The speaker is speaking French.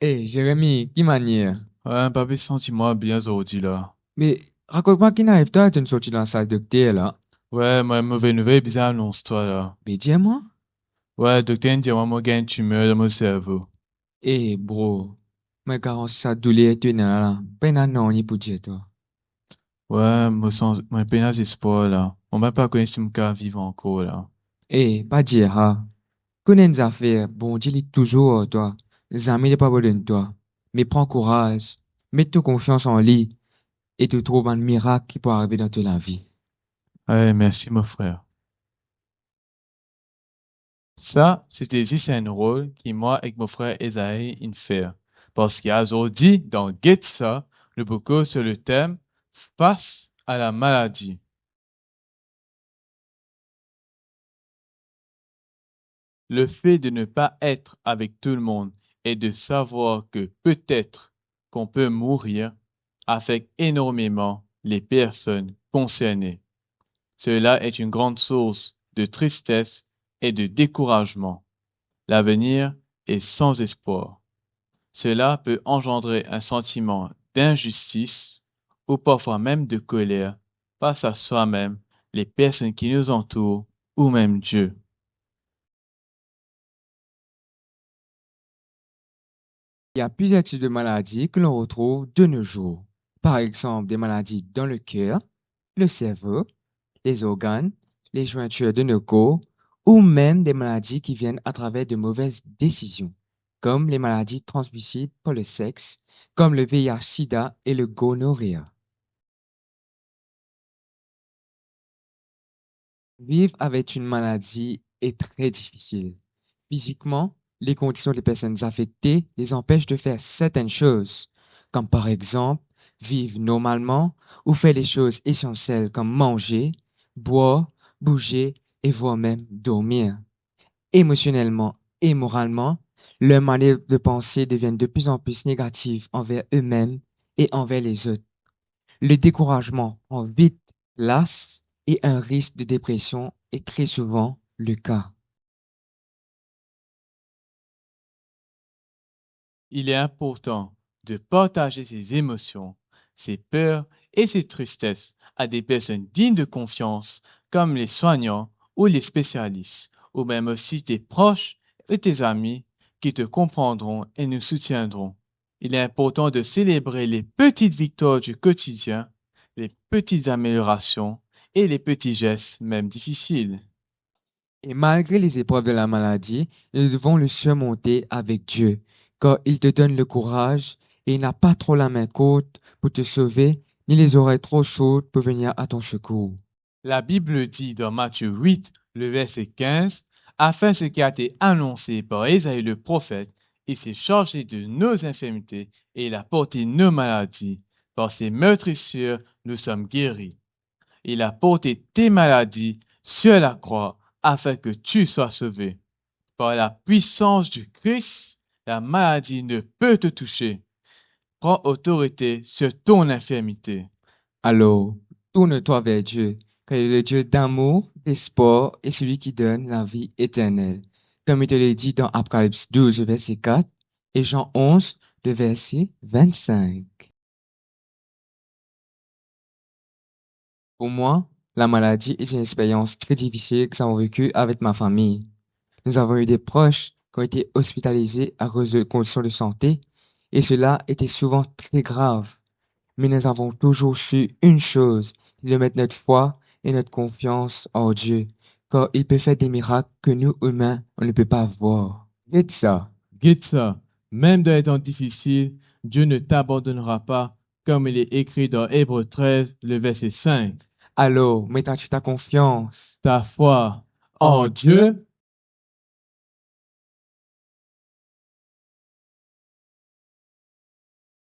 Hey, Jérémy, qui manière? Ouais, papi, senti-moi bien aujourd'hui là. Mais raconte-moi qui n'arrive-toi à te sortir dans la salle de thé là? Ouais, moi, mauvaise nouvelle, bizarre annonce-toi là. Mais dis-moi. Ouais, docteur dit moi, j'ai une tumeur dans mon cerveau. Hey, bro. Mais quand ça douleur te là, peine à non, ni pour dire toi. Ouais, moi, peine espoir là. On m'a pas connu si mon cas vivre encore là. Hey, pas dire, hein. Connais des affaires, bon, dis-le toujours, toi. Les amis n'est pas besoin de toi. Mais prends courage. Mets toute confiance en lui et tu trouves un miracle qui peut arriver dans ta vie. Ouais, merci mon frère. Ça, c'était juste un rôle qui moi avec mon frère Esaïe in faire. Parce qu'il y a aujourd'hui dans Get ça, le beaucoup sur le thème face à la maladie. Le fait de ne pas être avec tout le monde et de savoir que peut-être qu'on peut mourir affecte énormément les personnes concernées. Cela est une grande source de tristesse et de découragement. L'avenir est sans espoir. Cela peut engendrer un sentiment d'injustice ou parfois même de colère face à soi-même, les personnes qui nous entourent ou même Dieu. Il y a plusieurs types de maladies que l'on retrouve de nos jours. Par exemple, des maladies dans le cœur, le cerveau, les organes, les jointures de nos corps, ou même des maladies qui viennent à travers de mauvaises décisions, comme les maladies transmissibles par le sexe, comme le VIH-Sida et le gonorrhée. Vivre avec une maladie est très difficile. Physiquement, les conditions des personnes affectées les empêchent de faire certaines choses, comme par exemple vivre normalement ou faire les choses essentielles comme manger, boire, bouger et voire même dormir. Émotionnellement et moralement, leur manière de penser devient de plus en plus négative envers eux-mêmes et envers les autres. Le découragement rend vite las et un risque de dépression est très souvent le cas. Il est important de partager ses émotions, ses peurs et ses tristesses à des personnes dignes de confiance comme les soignants ou les spécialistes, ou même aussi tes proches et tes amis qui te comprendront et nous soutiendront. Il est important de célébrer les petites victoires du quotidien, les petites améliorations et les petits gestes, même difficiles. Et malgré les épreuves de la maladie, nous devons le surmonter avec Dieu, car il te donne le courage et il n'a pas trop la main courte pour te sauver, ni les oreilles trop sourdes pour venir à ton secours. La Bible dit dans Matthieu 8, le verset 15, afin ce qui a été annoncé par Ésaïe le prophète, il s'est chargé de nos infirmités et il a porté nos maladies. Par ses meurtrissures, nous sommes guéris. Il a porté tes maladies sur la croix afin que tu sois sauvé. Par la puissance du Christ, la maladie ne peut te toucher. Prends autorité sur ton infirmité. Alors, tourne-toi vers Dieu, car il est le Dieu d'amour, d'espoir et celui qui donne la vie éternelle. Comme il te l'a dit dans Apocalypse 12, verset 4 et Jean 11, le verset 25. Pour moi, la maladie est une expérience très difficile que nous avons vécue avec ma famille. Nous avons eu des proches qui ont été hospitalisés à cause de conditions de santé et cela était souvent très grave. Mais nous avons toujours su une chose, c'est de mettre notre foi et notre confiance en Dieu, car il peut faire des miracles que nous, humains, on ne peut pas voir. Dites ça. Guide ça. Même dans les temps difficiles, Dieu ne t'abandonnera pas, comme il est écrit dans Hébreux 13, le verset 5. Alors, mets-tu ta confiance Ta foi en en Dieu Dieu